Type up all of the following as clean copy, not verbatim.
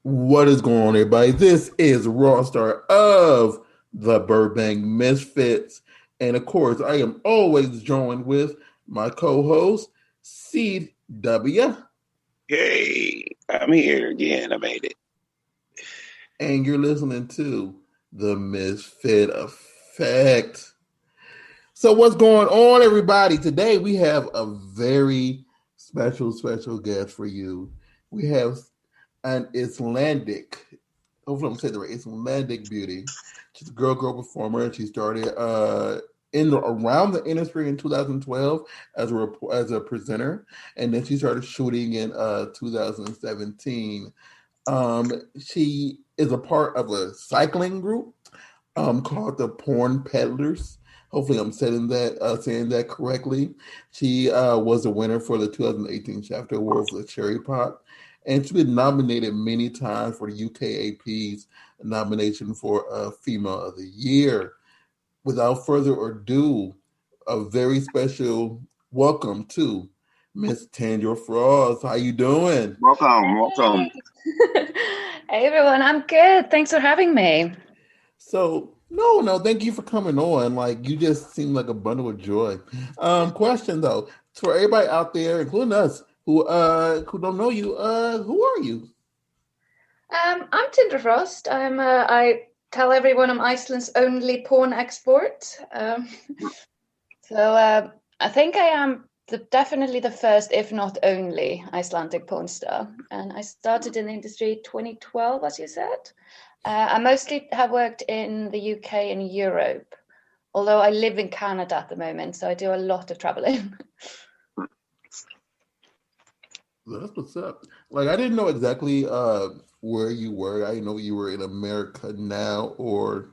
What is going on, everybody? This is Raw Star of the Burbank Misfits. And of course, I am always joined with my co host, CW. Hey, I'm here again. I made it. And you're listening to the Misfit Effect. So, what's going on, everybody? Today we have a very special guest for you. We have an Icelandic, hopefully I'm saying the right, Icelandic beauty. She's a girl performer, and she started in around the industry in 2012 as a presenter, and then she started shooting in 2017. She is a part of a cycling group called the Porn Peddlers. Hopefully, I'm saying that correctly. She was a winner for the 2018 Shafter Award for the Cherry Pop, and she's been nominated many times for the UKAP's nomination for Female of the Year. Without further ado, a very special welcome to Miss Tindra Frost. How you doing? Welcome, welcome. Hey. Hey everyone, I'm good. Thanks for having me. So no, thank you for coming on. Like you just seem like a bundle of joy. Question though, for everybody out there, including us, who don't know you, who are you? I'm Tindra Frost. I tell everyone I'm Iceland's only porn export. I think I am definitely the first, if not only, Icelandic porn star. And I started in the industry 2012, as you said. I mostly have worked in the UK and Europe, although I live in Canada at the moment, so I do a lot of traveling. That's what's up. Like I didn't know exactly where you were. I didn't know you were in America now, or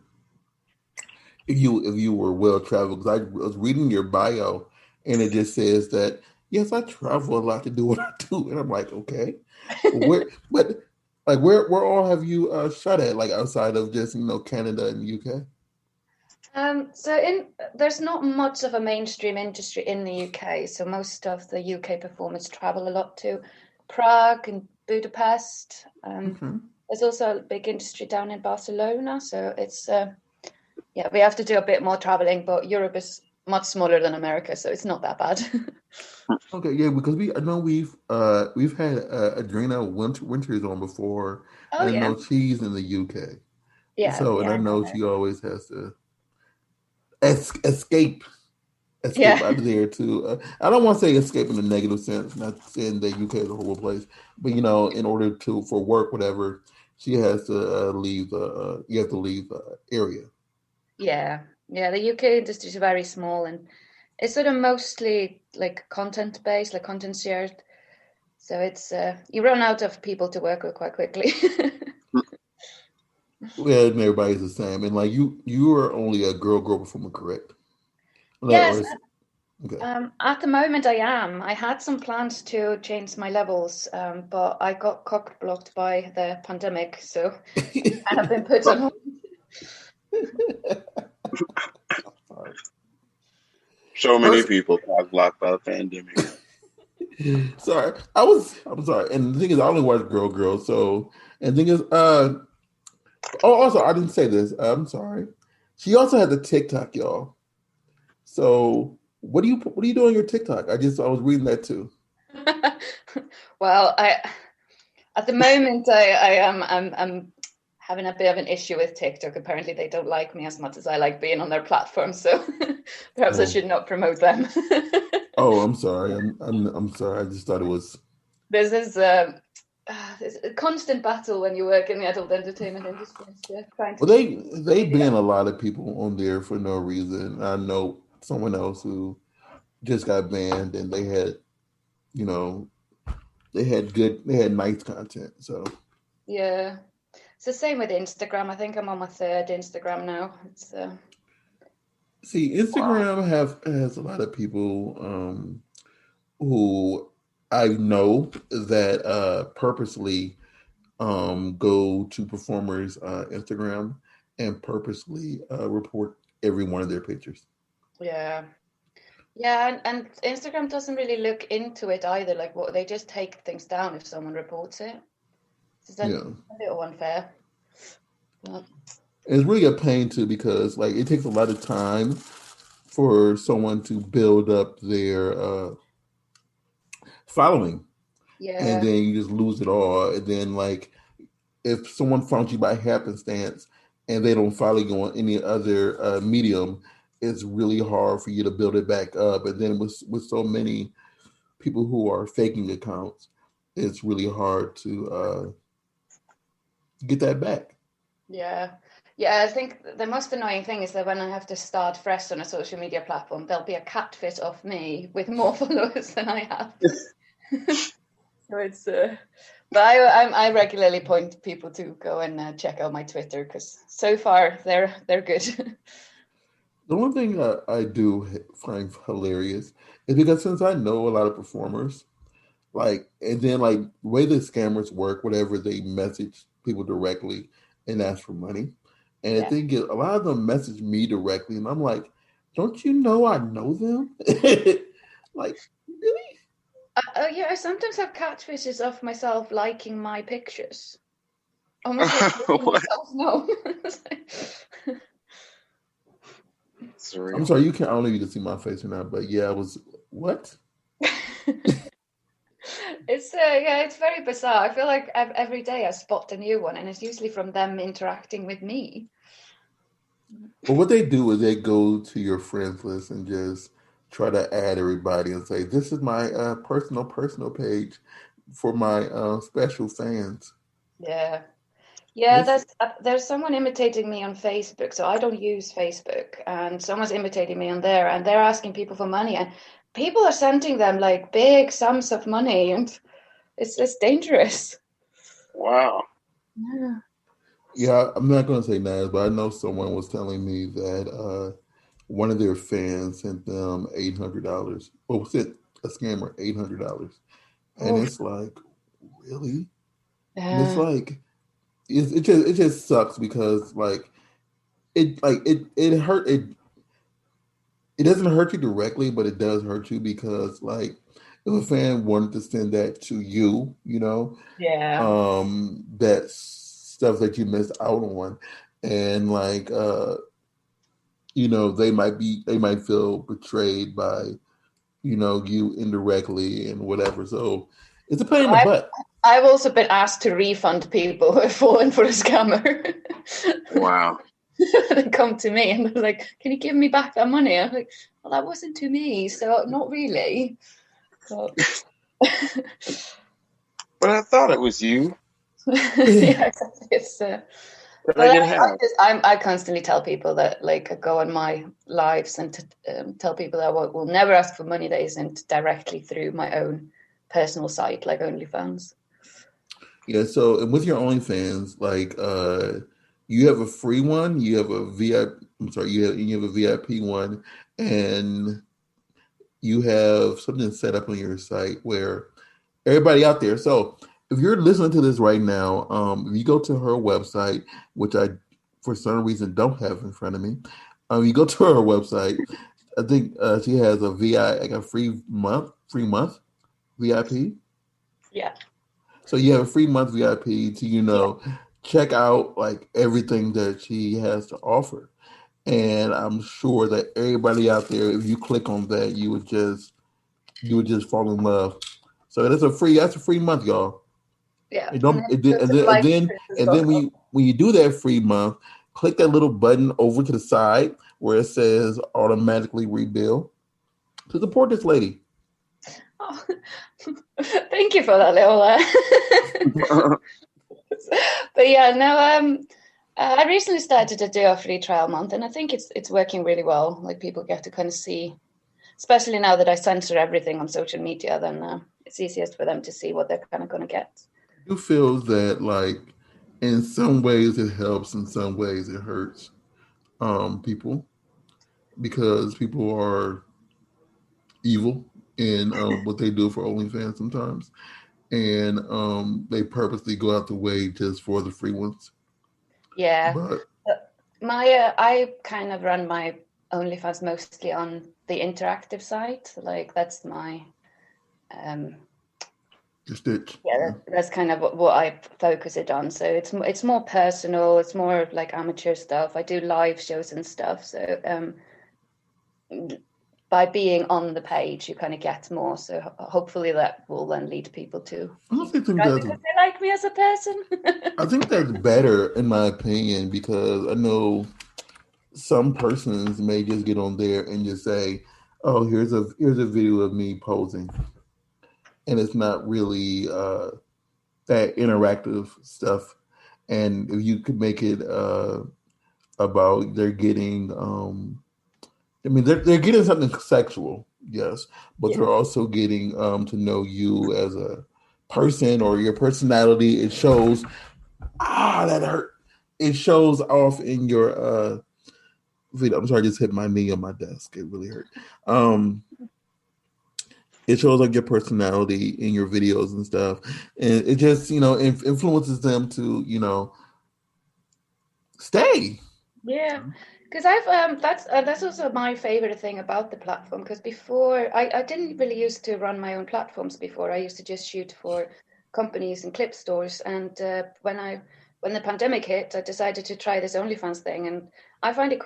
if you were well traveled. Because I was reading your bio, and it just says that yes, I travel a lot to do what I do, and I'm like, okay, but like where all have you shot at? Like outside of just Canada and UK? There's not much of a mainstream industry in the UK, so most of the UK performers travel a lot to Prague and Budapest. Okay. There's also a big industry down in Barcelona, so we have to do a bit more traveling, but Europe is much smaller than America, so it's not that bad. Okay, yeah, because I know we've had Adrena Winters on before, Oh and I yeah, know she's in the UK. So, and yeah, I I know know her. she always has to es- escape escape Yeah, out of there too. I don't want to say escape in a negative sense, not saying that UK is a horrible place, but in order to for work, whatever, she has to leave the. You have to leave the area. yeah. The UK industry is very small, and it's sort of mostly like content based, like content shared. So it's you run out of people to work with quite quickly. Well, and everybody's the same, and like you are only a girl performer, correct? Or Yes, okay. at the moment I am. I had some plans to change my levels, but I got cock blocked by the pandemic, so I have been put on hold. So many First, people got blocked by the pandemic. sorry, I'm sorry, and the thing is, I only watch Girl. So, and the thing is, oh, also, I didn't say this. I'm sorry. She also had the TikTok, y'all. So what do you do on your TikTok? I was reading that too. Well, I at the moment I am I'm having a bit of an issue with TikTok. Apparently, they don't like me as much as I like being on their platform, so perhaps I Oh, should not promote them. I'm sorry. I'm sorry. I just thought it was. This is it's a constant battle when you work in the adult entertainment industry. So trying to Well, keep they media. ban a lot of people on there for no reason. I know someone else who just got banned, and you know, they had nice content. So Yeah, it's the same with Instagram. I think I'm on my third Instagram now. It's see, Wow. Instagram has a lot of people who I know that purposely go to performers' Instagram and purposely report every one of their pictures. yeah, yeah, and Instagram doesn't really look into it either. Like, what they just take things down if someone reports it. It's Yeah. a little unfair. But It's really a pain too because like it takes a lot of time for someone to build up their following, and yeah, then you just lose it all. And then like if someone found you by happenstance and they don't follow you on any other medium, it's really hard for you to build it back up. And then with so many people who are faking accounts, it's really hard to get that back. yeah. Yeah, I think the most annoying thing is that when I have to start fresh on a social media platform, there'll be a catfish of me with more followers than I have. So it's, but I regularly point people to go and check out my Twitter because so far they're good. The one thing I do find hilarious is because since I know a lot of performers, like, and then like the way the scammers work, whatever they message people directly and ask for money, and the Yeah. thing is, a lot of them message me directly, and I'm like, don't you know I know them? Like, really? Yeah, I sometimes have catfishes of myself liking my pictures, almost like letting What? myself know. I'm Surreal. sorry, you can't. I don't know if you can see my face or not, but yeah, I was what? It's yeah, it's very bizarre. I feel like every day I spot a new one, and it's usually from them interacting with me. Well, what they do is they go to your friends list and just try to add everybody and say, "This is my personal page for my special fans." Yeah, yeah. This, There's someone imitating me on Facebook, so I don't use Facebook, and someone's imitating me on there, and they're asking people for money, and people are sending them like big sums of money, and it's dangerous. Wow. Yeah. yeah, I'm not going to say names, but I know someone was telling me that one of their fans sent them $800. Well, sent a scammer $800, and Oh, it's like, really? And it's yeah. like, it just sucks because it hurt it doesn't hurt you directly, but it does hurt you because like if a fan wanted to send that to you, Yeah. that stuff that you missed out on, and like they might feel betrayed by you indirectly and whatever. So it's a pain in the I've butt. I've also been asked to refund people who have fallen for a scammer. Wow. They come to me and they're like, "Can you give me back that money?" I'm like, "Well, that wasn't to me, so not really." But But I thought it was you. yeah, it's. Could I But get half? I constantly tell people that like I go on my lives and tell people that I will never ask for money that isn't directly through my own personal site, like OnlyFans. Yeah. So and with your OnlyFans, like you have a free one, you have a VIP. I'm sorry, you have a VIP one, and you have something set up on your site where everybody out there. So if you're listening to this right now, if you go to her website, which I for some reason don't have in front of me, you go to her website. I think she has a VI like a free month VIP. Yeah. So you have a free month VIP to Yeah. check out like everything that she has to offer. And I'm sure that everybody out there, if you click on that, you would just fall in love. So that's a free month, y'all. Yeah. And And don't then and then and then and then, and then when you do that free month, click that little button over to the side where it says automatically rebill to support this lady. Oh, thank you for that, Leola. But yeah, no, I recently started to do a free trial month, and I think it's working really well. Like people get to kind of see, especially now that I censor everything on social media, then it's easiest for them to see what they're kind of going to get. You feel that like in some ways it helps, in some ways it hurts people because people are evil in what they do for OnlyFans sometimes, and they purposely go out the way just for the free ones. Yeah, But I kind of run my OnlyFans mostly on the interactive side. Like that's my um Your stitch. Yeah, that's kind of what I focus it on. So it's more personal. It's more like amateur stuff. I do live shows and stuff. So by being on the page, you kind of get more. So hopefully that will then lead people to Honestly, think subscribe that's because they like me as a person. I think that's better in my opinion because I know some persons may just get on there and just say, "Oh, here's a video of me posing," and it's not really that interactive stuff. And if you could make it about they're getting, I mean, they're getting something sexual, yes, but Yeah. they're also getting to know you as a person or your personality. It shows that hurt. It shows off in your video. I'm sorry, I just hit my knee on my desk. It really hurt. Um, it shows like your personality in your videos and stuff, and it just influences them to stay. Yeah, because I've that's also my favorite thing about the platform. Because before I didn't really used to run my own platforms before. I used to just shoot for companies and clip stores. And when the pandemic hit, I decided to try this OnlyFans thing, and I find it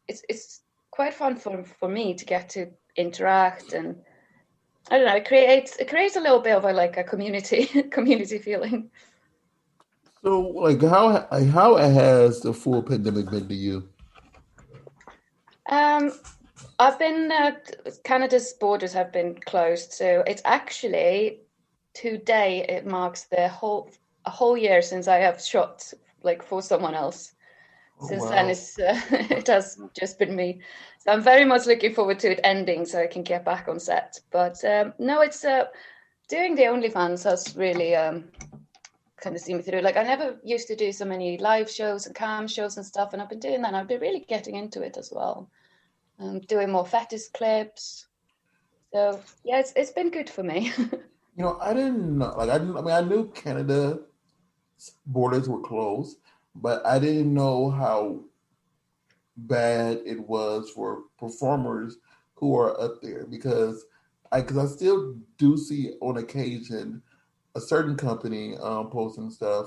it's quite fun for me to get to interact, and I don't know, it creates a little bit of a community community feeling. So, like, how has the full pandemic been to you? Um, I've been Canada's borders have been closed, so it's actually today it marks a whole year since I have shot like for someone else. Oh Since then, wow! it's it has just been me. So I'm very much looking forward to it ending so I can get back on set. But no, it's doing the OnlyFans has really kind of seen me through. Like I never used to do so many live shows and cam shows and stuff, and I've been doing that. And I've been really getting into it as well. Doing more fetish clips. So yeah, it's been good for me. I didn't know. Like, I didn't. I mean, I knew Canada borders were closed, but I didn't know how bad it was for performers who are up there because I still do see on occasion a certain company posting stuff,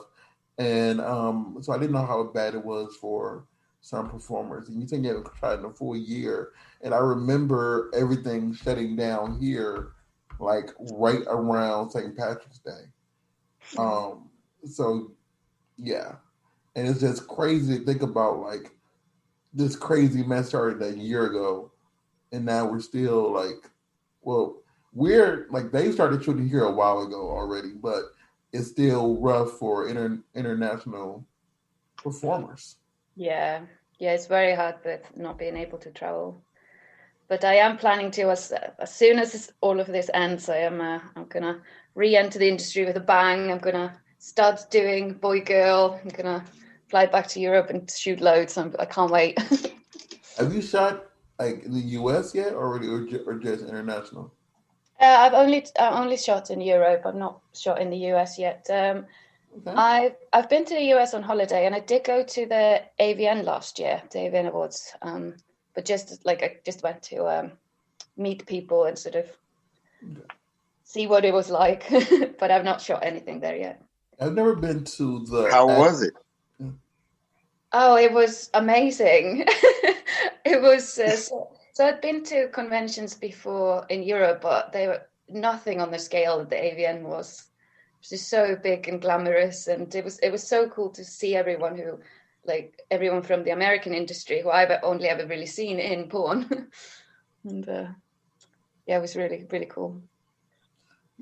and so I didn't know how bad it was for some performers. And you think you haven't tried in a full year, and I remember everything shutting down here, like right around St. Patrick's Day. Um, so yeah, and it's just crazy to think about like this crazy mess started a year ago, and now we're still like, well, we're like they started shooting here a while ago already, but it's still rough for international performers. Yeah, yeah, it's very hard with not being able to travel. But I am planning to as soon as all of this ends, I'm gonna re-enter the industry with a bang. I'm gonna start doing boy girl. I'm gonna fly back to Europe and shoot loads. I can't wait. Have you shot like in the U.S. yet, already, or just international? I've only shot in Europe. I've not shot in the US yet. Okay. I've been to the US on holiday, and I did go to the AVN last year, the AVN Awards. But just like I just went to meet people and sort of Okay. see what it was like. But I've not shot anything there yet. I've never been to the. How was it? Oh, it was amazing. It was so I'd been to conventions before in Europe, but they were nothing on the scale that the AVN was. It was just so big and glamorous, and it was so cool to see everyone from the American industry who I've only ever really seen in porn. And yeah, it was really, really cool.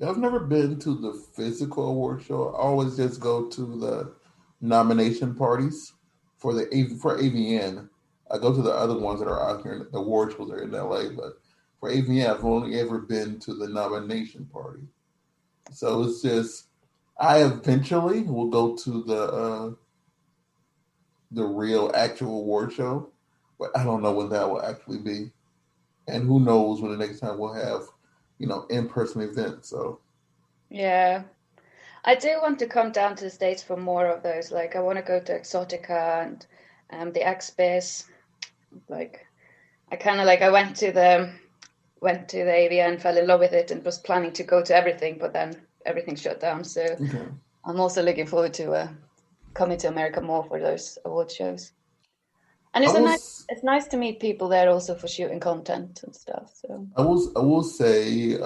I've never been to the physical award show. I always just go to the nomination parties for AVN. I go to the other ones that are out here. The award shows are in LA, but for AVN, I've only ever been to the nomination party. So it's just I eventually will go to the real actual award show, but I don't know when that will actually be, and who knows when the next time we'll have in person events. So Yeah. I do want to come down to the States for more of those. Like I want to go to Exotica and the Expos. Like I kind of like I went to the AVN, fell in love with it, and was planning to go to everything, but then everything shut down. So Okay. I'm also looking forward to coming to America more for those award shows. And it's nice to meet people there also for shooting content and stuff. So I will say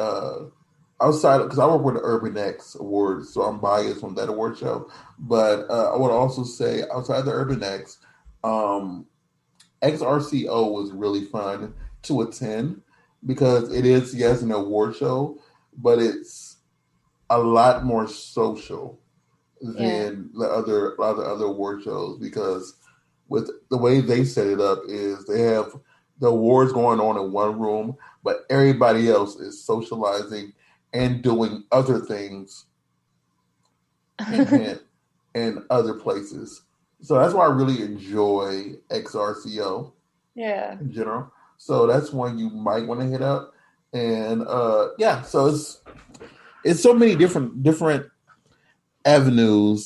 outside, because I work with the Urban X Awards, so I'm biased on that award show. But I would also say outside the Urban X, XRCO was really fun to attend because it is, yes, an award show, but it's a lot more social than a lot of the other award shows, because with the way they set it up is they have the awards going on in one room, but everybody else is socializing and doing other things in other places. So that's why I really enjoy XRCO in general. So that's one you might want to hit up. And so it's so many different avenues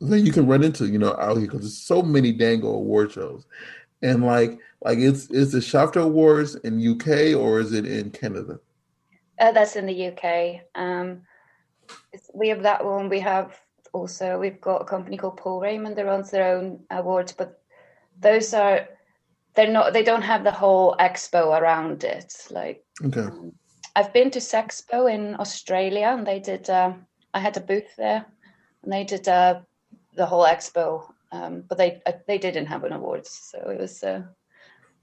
that you can run into, out here, because there's so many dang award shows. And like is the Shafter Awards in UK or is it in Canada? That's in the UK. We have that one. We've got a company called foray, and they run their own awards, but they don't have the whole expo around it. Like, okay. I've been to Sexpo in Australia, and they did. I had a booth there, and they did the whole expo, but they didn't have an awards, so it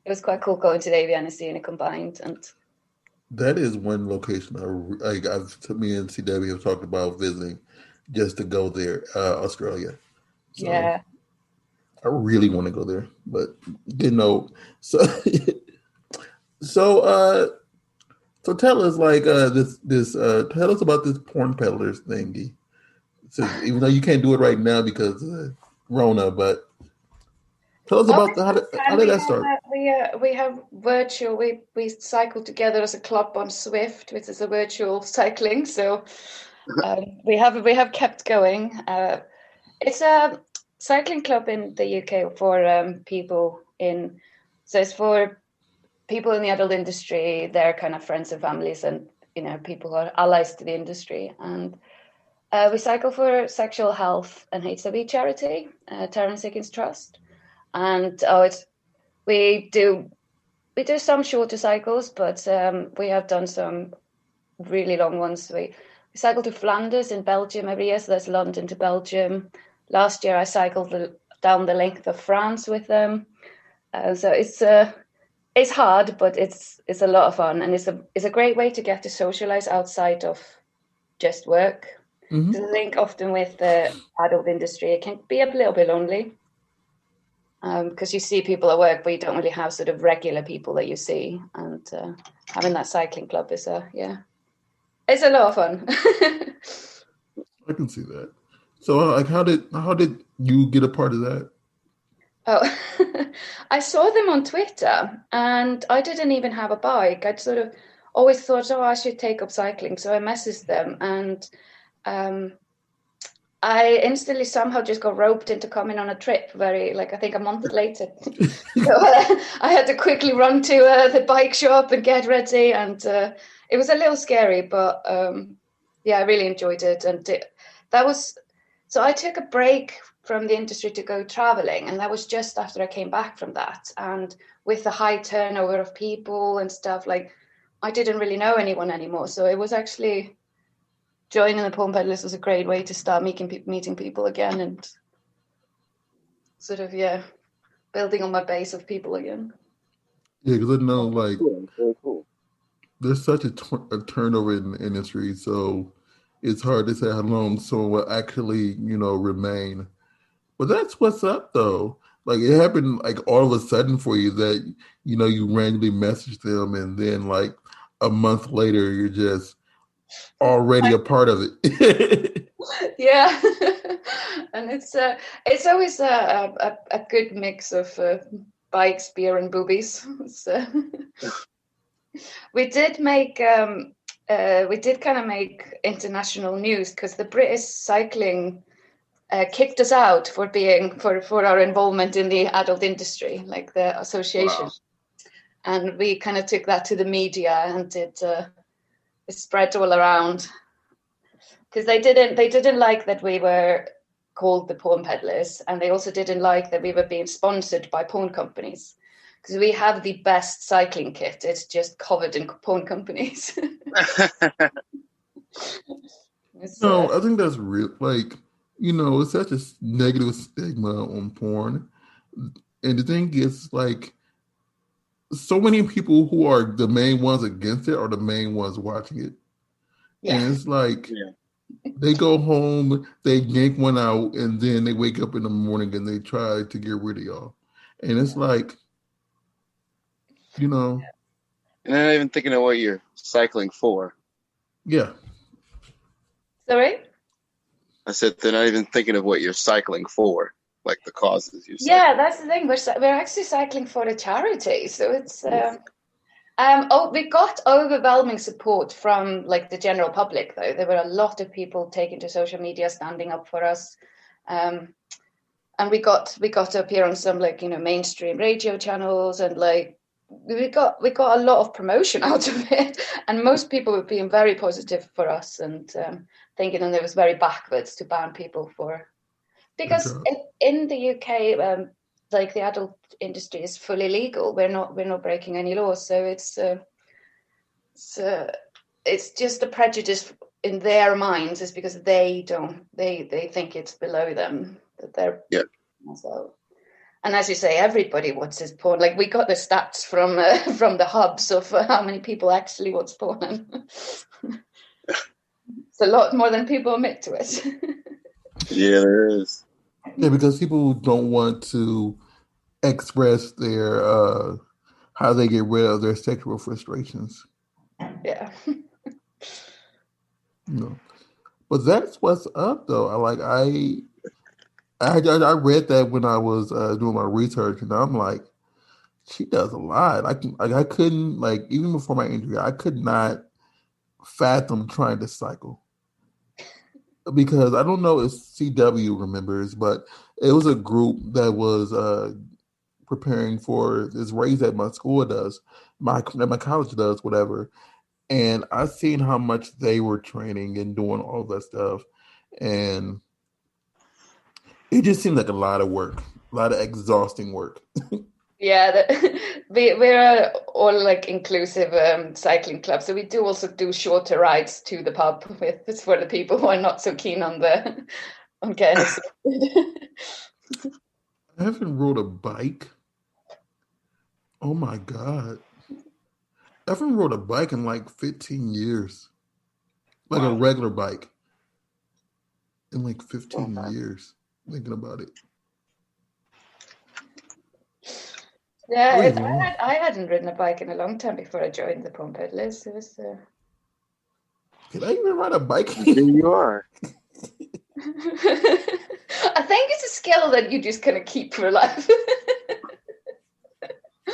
was quite cool going to the AVN and seeing it combined. And that is one location me and CW have talked about visiting, just to go there, Australia. So yeah, I really want to go there, but so so tell us tell us about this porn peddlers thingy. So even though you can't do it right now because of Rona, but tell us about how did that start? We have virtual. We cycle together as a club on Swift, which is a virtual cycling. So we have kept going. It's a cycling club in the UK for people it's for people in the adult industry, their kind of friends and families, and people who are allies to the industry. And we cycle for Sexual Health and HIV charity, Terence Higgins Trust. And we do some shorter cycles, but we have done some really long ones. We cycle to Flanders in Belgium every year, so that's London to Belgium. Last year I cycled down the length of France with them. So it's hard, but it's a lot of fun, and it's a great way to get to socialize outside of just work. Mm-hmm. I think often with the adult industry, it can be a little bit lonely. Because you see people at work, but you don't really have sort of regular people that you see. And having that cycling club is it's a lot of fun. I can see that. So, how did you get a part of that? Oh, I saw them on Twitter, and I didn't even have a bike. I'd sort of always thought, I should take up cycling. So I messaged them, and I instantly somehow just got roped into coming on a trip I think a month later. So I had to quickly run to the bike shop and get ready. And it was a little scary, but I really enjoyed it. And so I took a break from the industry to go traveling. And that was just after I came back from that. And with the high turnover of people and stuff, I didn't really know anyone anymore. So it was actually... joining the porn peddlers was a great way to start meeting people again, and sort of building on my base of people again. Yeah, because I know very cool. There's such a turnover in the industry, so it's hard to say how long someone will actually remain. But that's what's up, though. Like, it happened all of a sudden for you that you randomly message them, and then a month later you're just already a part of it. Yeah. And it's always a good mix of bikes, beer, and boobies. So we did kind of make international news, because the British cycling kicked us out for our involvement in the adult industry, like the association. Wow. And we kind of took that to the media and did spread all around because they didn't like that we were called the porn peddlers, and they also didn't like that we were being sponsored by porn companies because we have the best cycling kit. It's just covered in porn companies. No, I think that's real. Like, it's such a negative stigma on porn. And the thing is, like, so many people who are the main ones against it are the main ones watching it. Yeah. And it's like, they go home, they yank one out, and then they wake up in the morning and they try to get rid of y'all. And it's like, And they're not even thinking of what you're cycling for. Yeah. Sorry? I said they're not even thinking of what you're cycling for, like the causes you. Yeah, that's the thing. We're actually cycling for a charity, so it's. We got overwhelming support from like the general public, though. There were a lot of people taking to social media, standing up for us, and we got to appear on some mainstream radio channels, and like we got a lot of promotion out of it, and most people were being very positive for us and thinking that it was very backwards to ban people for, because in the UK, like the adult industry is fully legal. We're not breaking any laws, so it's just a prejudice in their minds is because they think it's below them that they're so. And as you say, everybody watches porn. Like we got the stats from the hubs of how many people actually watch porn. It's a lot more than people admit to it. Yeah, there is. Yeah, because people don't want to express their how they get rid of their sexual frustrations. Yeah. But that's what's up, though. I read that when I was doing my research, and I'm like, she does a lot. I couldn't, like, even before my injury, I could not fathom trying to cycle. Because I don't know if CW remembers, but it was a group that was preparing for this race that my school does, my college does, whatever. And I've seen how much they were training and doing all that stuff. And it just seemed like a lot of work, a lot of exhausting work. Yeah, we're all like inclusive cycling club, so we do also do shorter rides to the pub it's for the people who are not so keen on getting exhausted. I haven't rode a bike. Oh my God. I haven't rode a bike in like 15 years. Like a regular bike. In like 15 years. Thinking about it. Yeah, I hadn't ridden a bike in a long time before I joined the Porn Peddlers. It was. Can I even ride a bike? Here you are. I think it's a skill that you just kind of keep for life.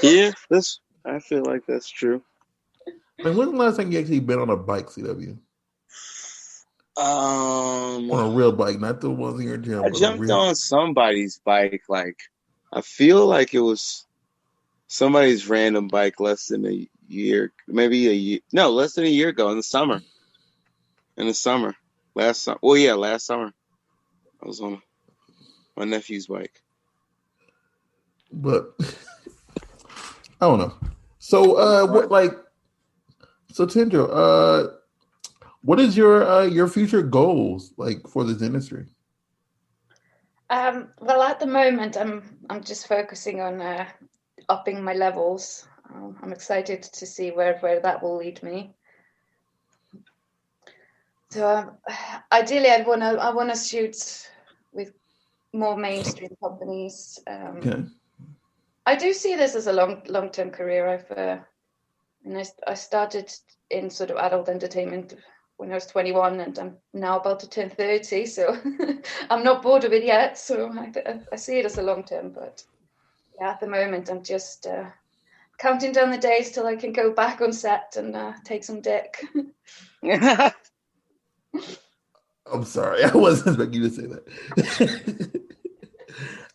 Yeah, I feel like that's true. Like, when's the last time you actually been on a bike, CW? On a real bike, not the ones in your gym. I jumped on somebody's bike. Like, I feel like it was somebody's random bike less than a year, maybe a year. No, less than a year ago in the summer. Last summer. Well, yeah, last summer. I was on my nephew's bike. But I don't know. So, Tindra, what is your future goals like for this industry? Well, at the moment, I'm just focusing on upping my levels. I'm excited to see where that will lead me. So ideally, I wanna shoot with more mainstream companies. Okay. I do see this as a long-term career. I started in sort of adult entertainment when I was 21, and I'm now about to turn 30. So I'm not bored of it yet. So I see it as a long-term, but yeah, at the moment I'm just counting down the days till I can go back on set and take some dick. I'm sorry, I wasn't expecting you to say that.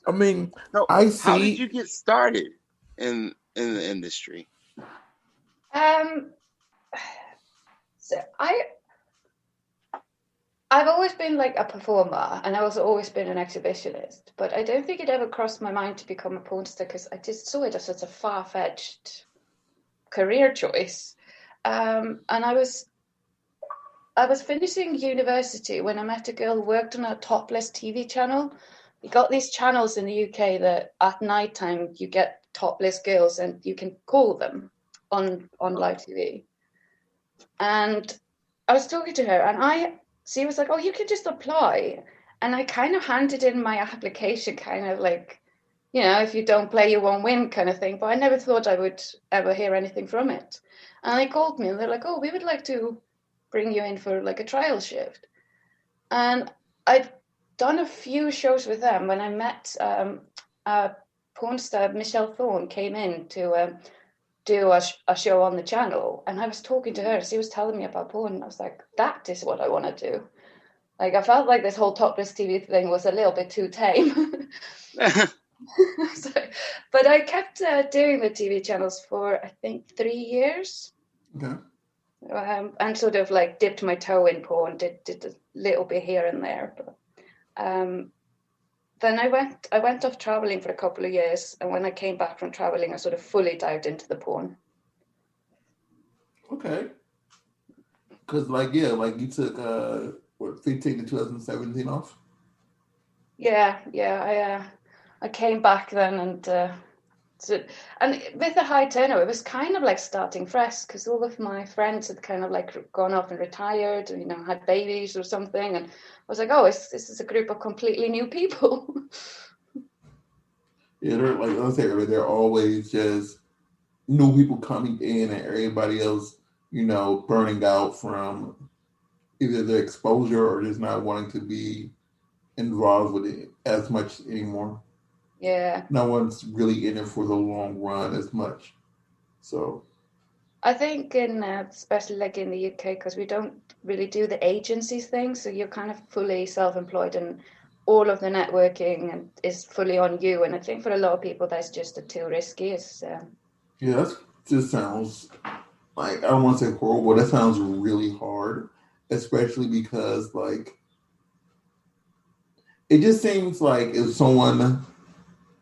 I mean, I see. How did you get started in the industry? So I've always been like a performer, and I've also always been an exhibitionist, but I don't think it ever crossed my mind to become a porn star because I just saw it as such a far-fetched career choice. And I was finishing university when I met a girl who worked on a topless TV channel. We got these channels in the UK that at nighttime you get topless girls and you can call them on live TV. And I was talking to her, and she was like, "Oh, you can just apply." And I kind of handed in my application, kind of like, if you don't play, you won't win kind of thing. But I never thought I would ever hear anything from it. And they called me and they're like, "Oh, we would like to bring you in for like a trial shift." And I'd done a few shows with them when I met porn star Michelle Thorne came in to do a show on the channel, and I was talking to her. She was telling me about porn, and I was like, that is what I want to do. Like, I felt like this whole topless TV thing was a little bit too tame. So, but I kept doing the TV channels for, I think, 3 years. Okay. And sort of like dipped my toe in porn, did a little bit here and there. But then I went off traveling for a couple of years, and when I came back from traveling, I sort of fully dived into the porn. Okay. Because, you took, 15 to 2017 off? Yeah. I came back then, and with the high turnover, it was kind of like starting fresh because all of my friends had kind of like gone off and retired, and had babies or something, and I was like, oh, this is a group of completely new people. Yeah, they're like I said earlier, they're always just new people coming in, and everybody else, burning out from either their exposure or just not wanting to be involved with it as much anymore. Yeah. No one's really in it for the long run as much. So I think especially like in the UK, because we don't really do the agencies thing, so you're kind of fully self-employed, and all of the networking is fully on you. And I think for a lot of people, that's just too risky. yeah, that just sounds like, I don't want to say horrible. That sounds really hard, especially because it just seems like if someone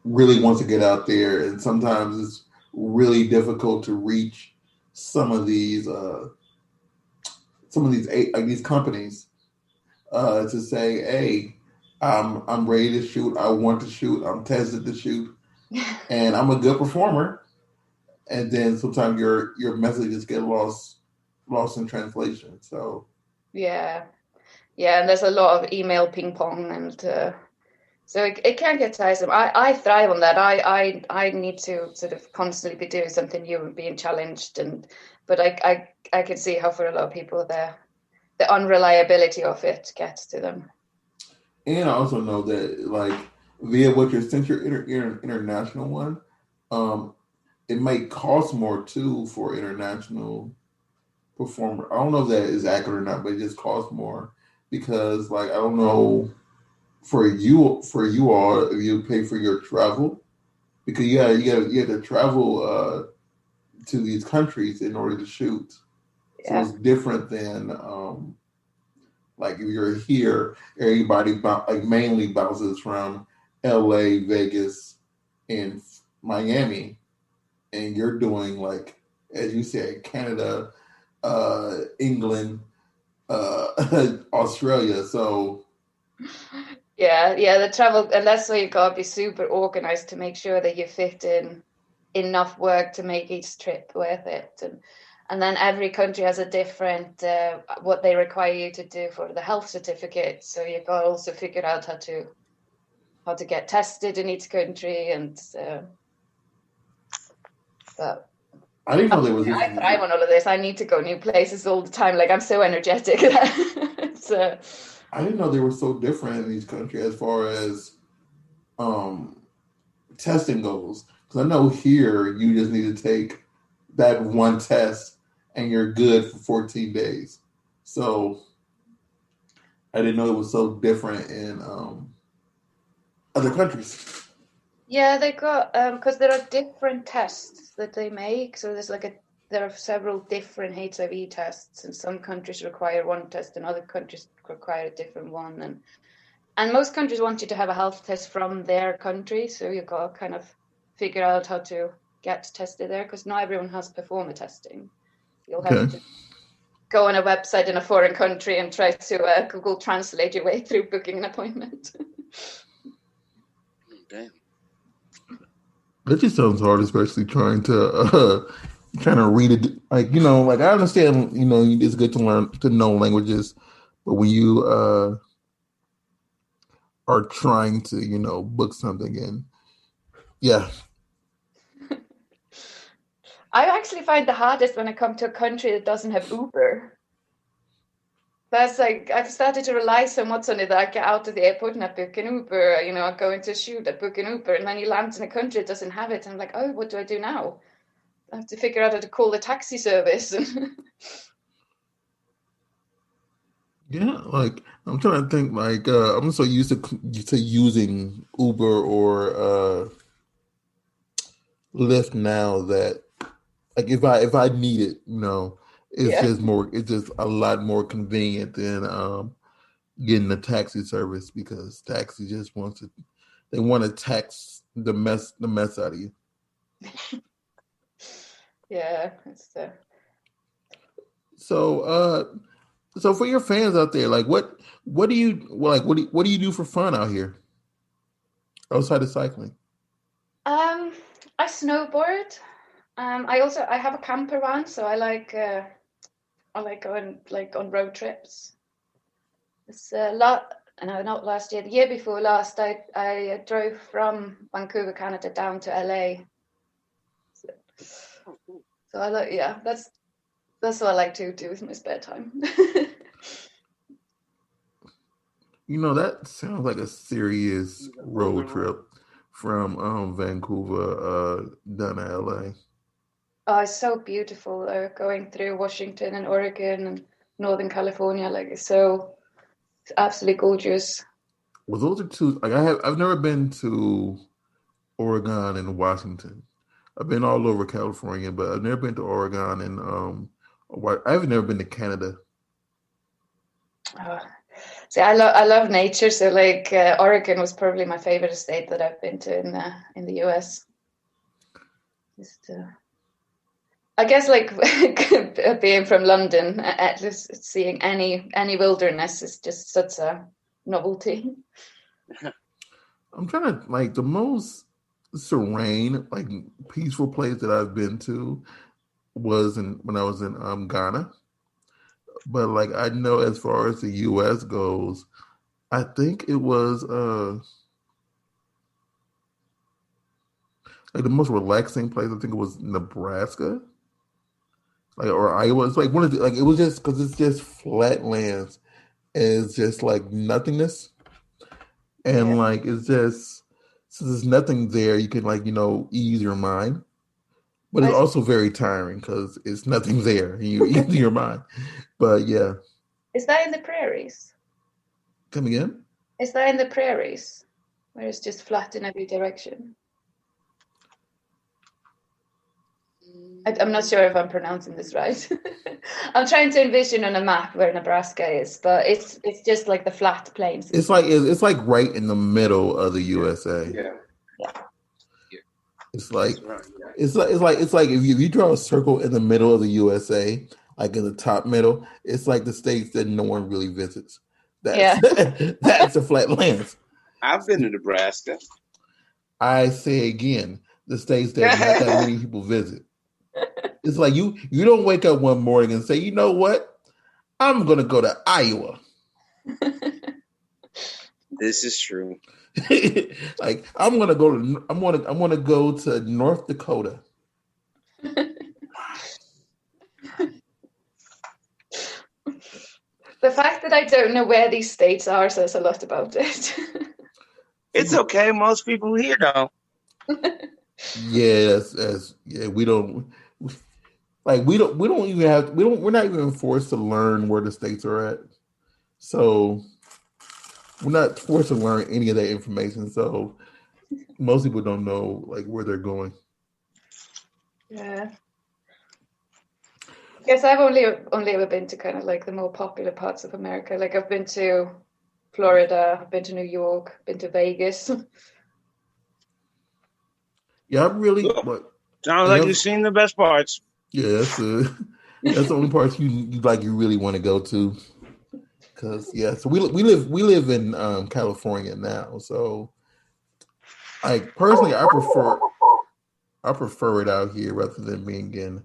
really wants to get out there, and sometimes it's really difficult to reach some of these these companies to say, "Hey, I'm ready to shoot. I want to shoot. I'm tested to shoot, and I'm a good performer." And then sometimes your messages get lost in translation. So yeah, and there's a lot of email ping pong, and so it can get tiresome. I thrive on that. I need to sort of constantly be doing something new and being challenged, but I can see how for a lot of people the unreliability of it gets to them. And I also know that via since you're international one, it might cost more too for international performer. I don't know if that is accurate or not, but it just costs more because I don't know for you all if you pay for your travel, because you have to travel to these countries in order to shoot. So it's different than if you're here, everybody mainly bounces from LA, Vegas, and Miami, and you're doing as you said, Canada, England, Australia. So the travel, and that's why you gotta be super organized to make sure that you fit in enough work to make each trip worth it. And then every country has a different what they require you to do for the health certificate. So you've got to also figure out how to get tested in each country. And but I didn't know there was. I thrive on all of this. I need to go new places all the time. Like, I'm so energetic. So I didn't know they were so different in each country as far as testing goes. Because I know here you just need to take that one test and you're good for 14 days. So I didn't know it was so different in other countries. yeah, they got because there are different tests that they make. So there's there are several different HIV tests, and some countries require one test and other countries require a different one. And most countries want you to have a health test from their country, so you've got to kind of figure out how to get tested there, because not everyone has performer testing. You'll have to go on a website in a foreign country and try to Google Translate your way through booking an appointment. Damn. That just sounds hard, especially trying to read it. Like, you know, like I understand, you know, it's good to know languages, but when you are trying to, you know, book something in, yeah. I actually find the hardest when I come to a country that doesn't have Uber. That's like, I've started to rely so much on it that I get out of the airport and I book an Uber, you know, I go into a shoot, I book an Uber, and then you land in a country that doesn't have it. And I'm like, oh, what do I do now? I have to figure out how to call the taxi service. Yeah, like I'm trying to think. Like I'm so used to using Uber or Lyft now that, like, if I need it, you know, it's just a lot more convenient than getting a taxi service, because taxi just they want to tax the mess out of you. Yeah, it's So for your fans out there, like what do you do for fun out here outside of cycling? I snowboard. I have a camper van, so I like going like on road trips. It's not last year, the year before last, I drove from Vancouver, Canada down to LA. So I like, yeah, that's what I like to do with my spare time. You know, that sounds like a serious road trip from Vancouver down to LA. Oh, it's so beautiful going through Washington and Oregon and Northern California. Like, it's absolutely gorgeous. Well, those are two. Like I've never been to Oregon and Washington. I've been all over California, but I've never been to Oregon and I've never been to Canada. See, I love nature, so like Oregon was probably my favorite state that I've been to in the US. Just, I guess like being from London, at least seeing any wilderness is just such a novelty. I'm trying to, like, the most serene, like, peaceful place that I've been to was when I was in Ghana. But like, I know as far as the US goes, I think it was like the most relaxing place. I think it was Nebraska, like, or Iowa. It's like one of the, like, it was just because it's just flat lands and it's just like nothingness, and like it's just, so there's nothing there. You can, like, you know, ease your mind. But it's also very tiring because it's nothing there. You ease your mind. But yeah. Is that in the prairies? Come again? Is that in the prairies, where it's just flat in every direction? I'm not sure if I'm pronouncing this right. I'm trying to envision on a map where Nebraska is, but it's just like the flat plains. It's like right in the middle of the USA. Yeah. It's like it's like if you draw a circle in the middle of the USA, like in the top middle, it's like the states that no one really visits. That's the flat lands. I've been to Nebraska. I say again, the states that not that many people visit. It's like you don't wake up one morning and say, you know what, I'm gonna go to Iowa. This is true. Like, I'm gonna go to North Dakota. The fact that I don't know where these states are says a lot about it. It's okay. Most people here don't. Yeah, we're not even forced to learn where the states are at. So we're not forced to learn any of that information. So most people don't know, like, where they're going. Yeah. Yes, I've only ever been to kind of like the more popular parts of America. Like I've been to Florida, I've been to New York, been to Vegas. Yeah, I'm really. Cool. But Sounds like you've seen the best parts. yeah, that's the only parts you really want to go to. Cause yeah, so we live in California now. So like personally, I prefer it out here rather than being in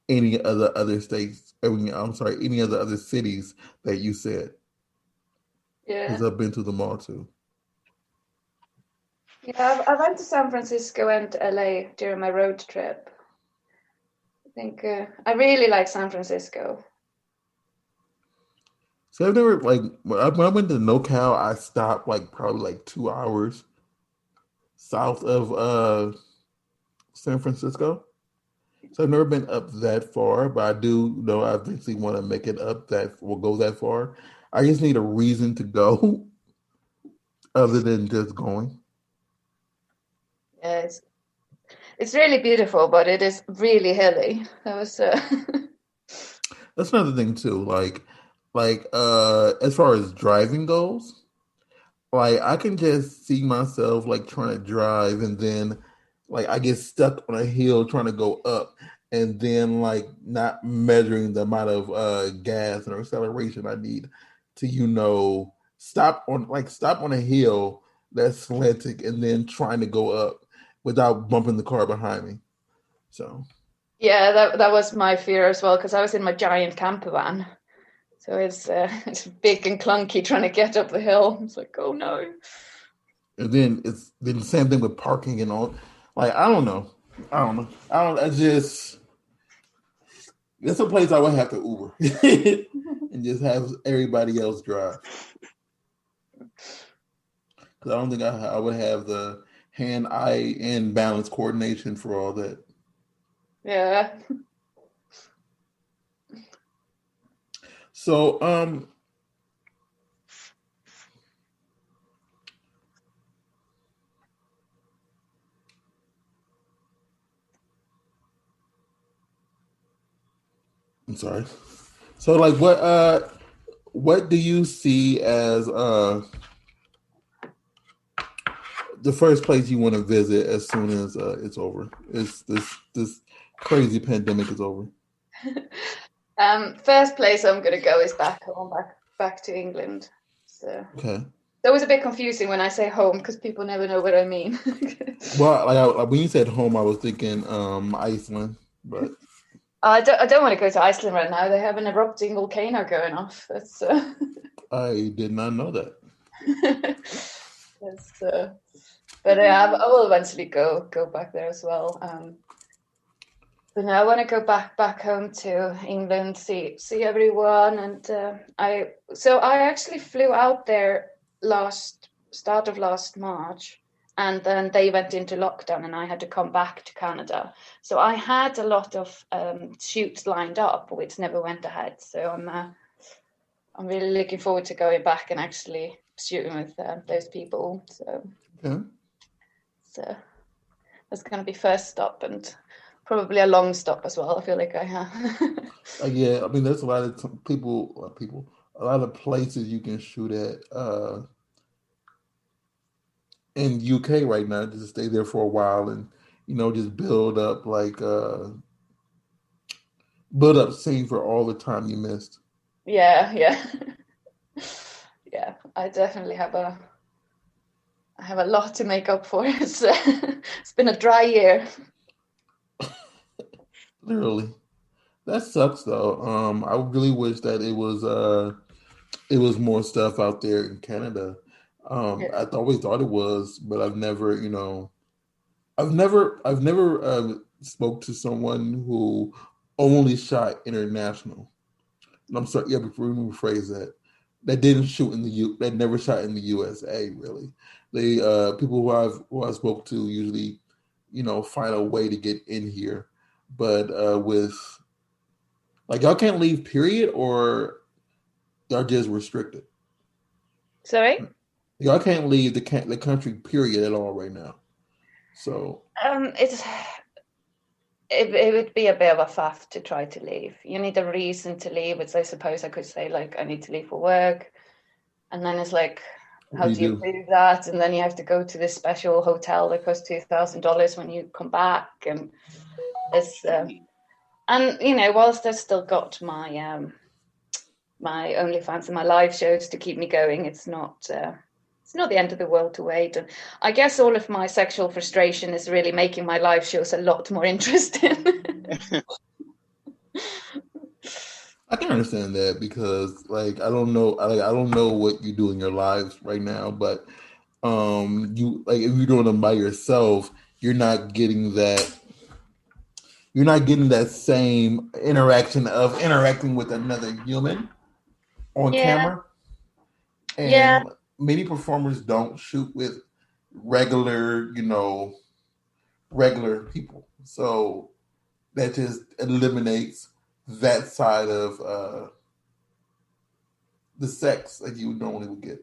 any other states. I'm sorry, any other cities that you said. Yeah. Because I've been to them all too. Yeah, I went to San Francisco and LA during my road trip. I think I really like San Francisco. So I've never like when I went to NoCal, I stopped like probably like 2 hours south of San Francisco. So I've never been up that far, but I do know I eventually want to make it up that will go that far. I just need a reason to go other than just going. Yeah, it's really beautiful, but it is really hilly. That was That's another thing too. As far as driving goes, like I can just see myself like trying to drive and then like I get stuck on a hill trying to go up and then like not measuring the amount of gas and acceleration I need to, stop on a hill that's slanted and then trying to go up without bumping the car behind me. So yeah, that was my fear as well because I was in my giant camper van. So it's big and clunky trying to get up the hill. It's like, oh no. and then it's then the same thing with parking and all. Like I don't know. I don't know. I don't. I just It's a place I would have to Uber and just have everybody else drive. Because I don't think I would have the hand-eye and balance coordination for all that. Yeah. So, I'm sorry. So, like, what do you see as the first place you want to visit as soon as it's over? It's this crazy pandemic is over. First place I'm gonna go is back home, back to England. So Okay. it's always a bit confusing when I say home because people never know what I mean. Well, when you said home, I was thinking Iceland, but I don't want to go to Iceland right now. They have an erupting volcano going off. That's I did not know that. that's but I will eventually go back there as well. But now I want to go back home to England, see everyone, and I actually flew out there start of last March, and then they went into lockdown, and I had to come back to Canada. So I had a lot of shoots lined up, which never went ahead. So I'm really looking forward to going back and actually shooting with those people. So Okay. so that's going to be first stop and probably a long stop as well. I feel like I have. Yeah, I mean, there's a lot of a lot of places you can shoot at in UK right now. Just stay there for a while and just build up scene for all the time you missed. Yeah. Yeah. I definitely have a lot to make up for. It's been a dry year. Literally, that sucks though. I really wish that it was more stuff out there in Canada. Yeah. I always thought it was, but I've never spoke to someone who only shot international. I'm sorry, yeah, before we rephrase that, that didn't shoot in the that never shot in the USA. Really, they people who I spoke to usually, find a way to get in here, but with like y'all can't leave, period, or y'all just restricted. Sorry. Y'all can't leave the country, period, at all right now. So It's it would be a bit of a faff to try to leave. You need a reason to leave, which I suppose I could say, like, I need to leave for work. And then it's like, how do you do that? And then you have to go to this special hotel that costs $2,000 when you come back. And it's, and, you know, whilst I've still got my my OnlyFans and my live shows to keep me going, it's not the end of the world to wait. And I guess all of my sexual frustration is really making my live shows a lot more interesting. I can understand that because, like, I don't know what you do in your lives right now, but you, like, if you're doing them by yourself, you're not getting that same interaction of interacting with another human on camera. And many performers don't shoot with regular people, so that just eliminates that side of the sex that you normally would get,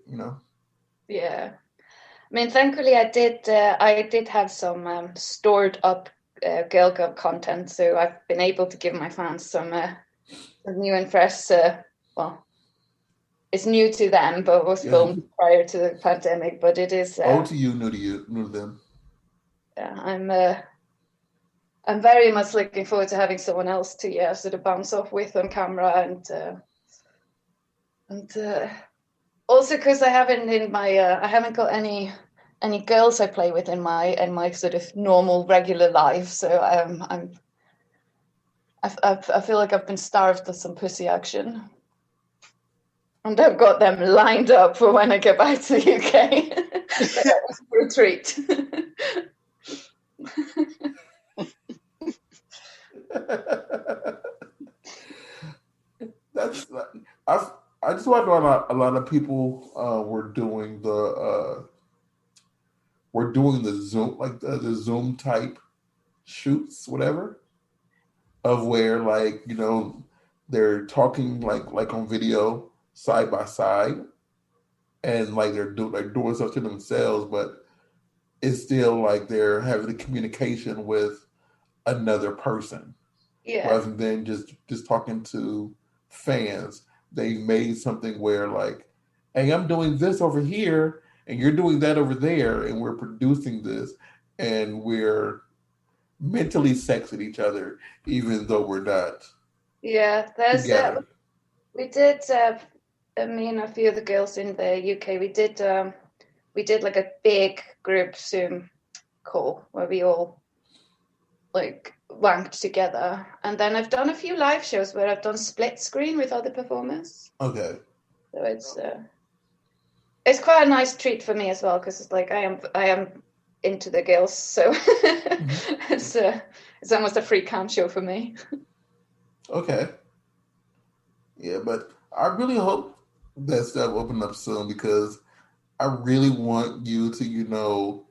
Yeah, I mean, thankfully, I did have some stored up Girl Gov content, so I've been able to give my fans some new and fresh. Well, it's new to them, but was filmed prior to the pandemic. But it is old to you, new to them. Yeah, I'm very much looking forward to having someone else to sort of bounce off with on camera, and also because I haven't got any girls I play with in my sort of normal regular life, so I feel like I've been starved of some pussy action, and I've got them lined up for when I get back to the UK. That was for a treat. That's I just want to know a lot of people were doing the Zoom, like the Zoom type shoots, whatever, of where, like, they're talking like on video side by side, and like they're doing stuff to themselves, but it's still like they're having the communication with another person, rather than just talking to fans. They made something where, like, hey, I'm doing this over here and you're doing that over there, and we're producing this, and we're mentally sexing each other even though we're not. Yeah, we did me and a few of the girls in the UK, we did like a big group Zoom call where we all like wanked together, and then I've done a few live shows where I've done split screen with other performers. Okay. So it's quite a nice treat for me as well, because it's like I am into the girls, so it's almost a free cam show for me. Okay. Yeah, but I really hope that stuff open up soon, because I really want you to,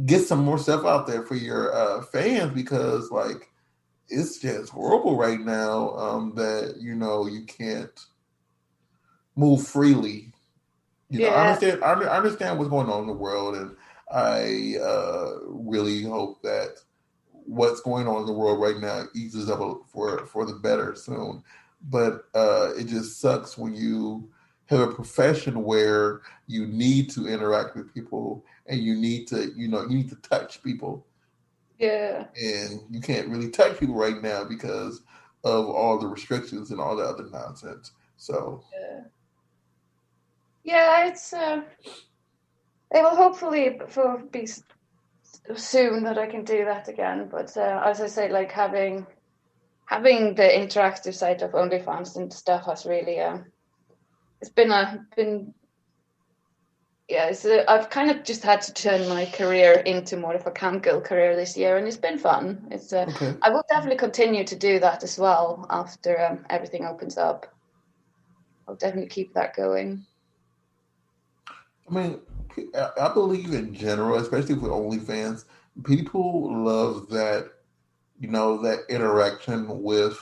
get some more stuff out there for your fans, because, like, it's just horrible right now that, you can't move freely. I understand what's going on in the world, and I really hope that what's going on in the world right now eases up for the better soon. But it just sucks when you have a profession where you need to interact with people, and you need to touch people. Yeah. And you can't really touch people right now because of all the restrictions and all the other nonsense. So it's it will hopefully be soon that I can do that again. But as I say, like, having the interactive side of OnlyFans and stuff has really I've kind of just had to turn my career into more of a cam girl career this year, and it's been fun. okay. I will definitely continue to do that as well after everything opens up. I'll definitely keep that going. I mean, I believe in general, especially with OnlyFans, people love that, that interaction with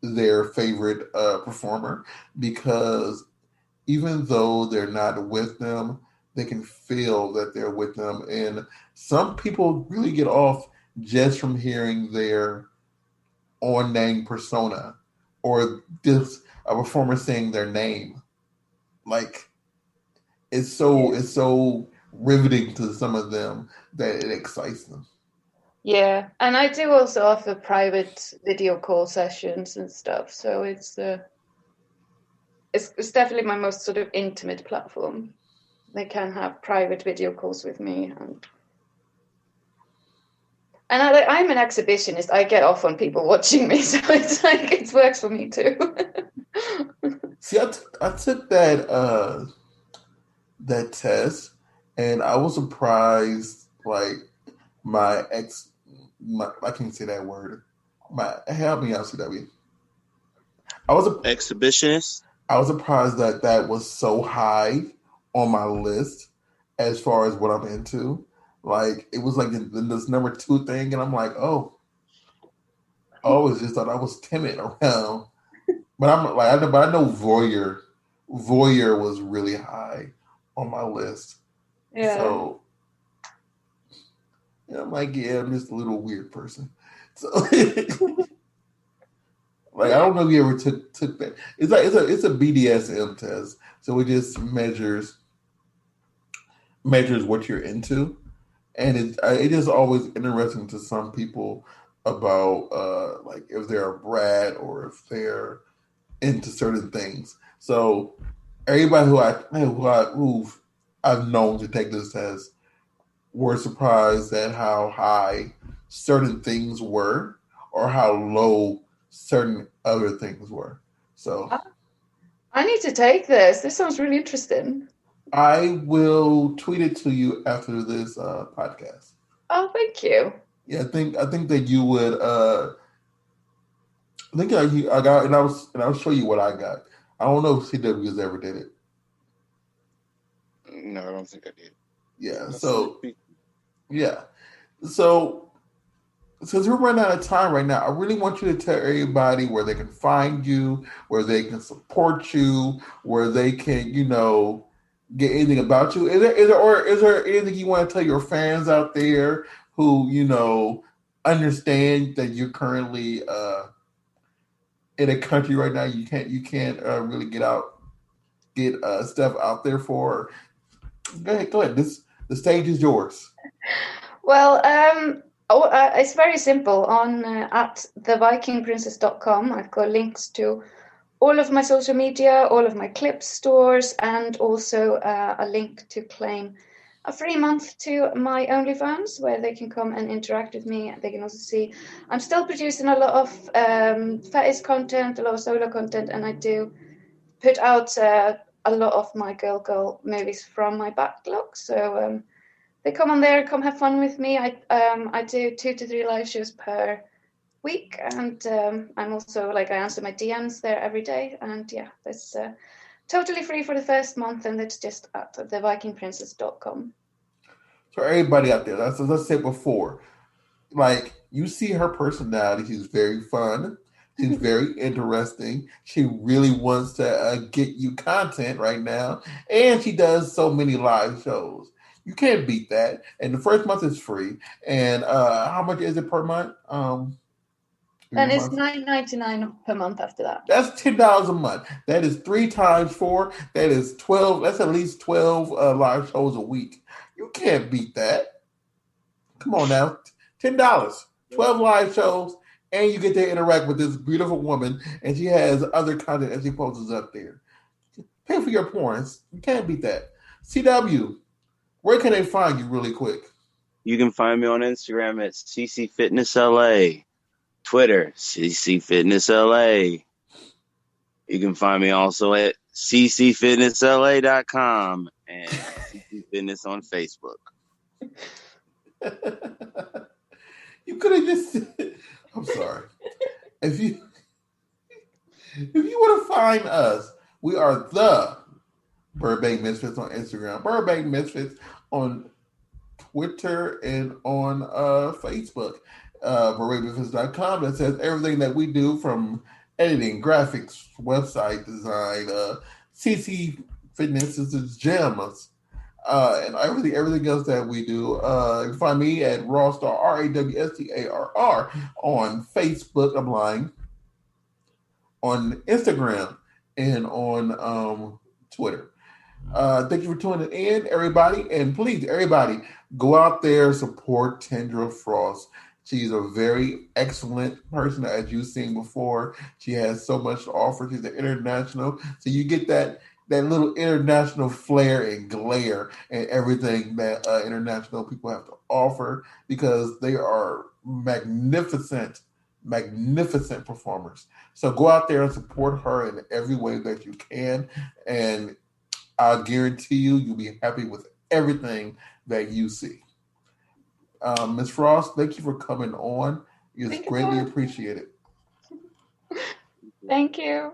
their favorite performer, because even though they're not with them, they can feel that they're with them. And some people really get off just from hearing their on-name persona or just a performer saying their name. Like it's so riveting to some of them that it excites them. Yeah, and I do also offer private video call sessions and stuff. So it's definitely my most sort of intimate platform. They can have private video calls with me, and I'm an exhibitionist. I get off on people watching me, so it's like it works for me too. See, I took that test, and I was surprised. Like I can't say that word. Help me out, CW. Exhibitionist. I was surprised that was so high on my list as far as what I'm into. Like it was like this number 2 thing, and I'm like, oh, I always just thought I was timid around. But I know voyeur was really high on my list. Yeah. So I'm like, yeah, I'm just a little weird person. So like I don't know if you ever took that. It's a BDSM test, so it just measures what you're into, and it is always interesting to some people about like if they're a brat or if they're into certain things. So everybody who I've known to take this test were surprised at how high certain things were or how low certain other things were. So I need to take this. This sounds really interesting. I will tweet it to you after this podcast. Oh, thank you. Yeah, I think that you would. I think I got, and I'll show you what I got. I don't know if CW has ever did it. No, I don't think I did. Yeah. So since we're running out of time right now, I really want you to tell everybody where they can find you, where they can support you, where they can, get anything about you. Is there anything you want to tell your fans out there who, understand that you're currently in a country right now you can't really get stuff out there for? Go ahead. The stage is yours. Well, it's very simple. On at thevikingprincess.com, I've got links to all of my social media, all of my clip stores, and also a link to claim a free month to my OnlyFans, where they can come and interact with me. They can also see I'm still producing a lot of fetish content, a lot of solo content, and I do put out a lot of my girl movies from my backlog. So they come on there, come have fun with me. I do 2 to 3 live shows per week, and I'm also I answer my DMs there every day. And yeah, that's totally free for the first month, and it's just at thevikingprincess.com. So everybody out there, as I said before, you see her personality. She's very fun. She's very interesting. She really wants to get you content right now, and she does so many live shows. You can't beat that. And the first month is free. And how much is it per month? And it's $9.99 per month after that. That's $10 a month. That is 3 times 4. That is 12. That's at least 12 live shows a week. You can't beat that. Come on now. $10. 12 live shows. And you get to interact with this beautiful woman. And she has other content that she posts up there. Pay for your porn. You can't beat that. CW, where can they find you really quick? You can find me on Instagram at CCFitnessLA. Twitter, CCFitnessLA. You can find me also at ccfitnessla.com and CCFitness on Facebook. You could have just I'm sorry. If you want to find us, we are the Burbank Misfits on Instagram, Burbank Misfits on Twitter, and on Facebook. BurbakingMisfits.com that says everything that we do, from editing, graphics, website design, CC Fitness is gems. and everything else that we do. You can find me at Rawstar, RAWSTARR, on Facebook. I'm lying. On Instagram and on Twitter. Thank you for tuning in, everybody. And please, everybody, go out there, support Tindra Frost. She's a very excellent person, as you've seen before. She has so much to offer. She's an international. So you get that little international flair and glare and everything that international people have to offer, because they are magnificent performers. So go out there and support her in every way that you can, and I guarantee you'll be happy with everything that you see. Ms. Frost, thank you for coming on. It's greatly appreciated. Thank you.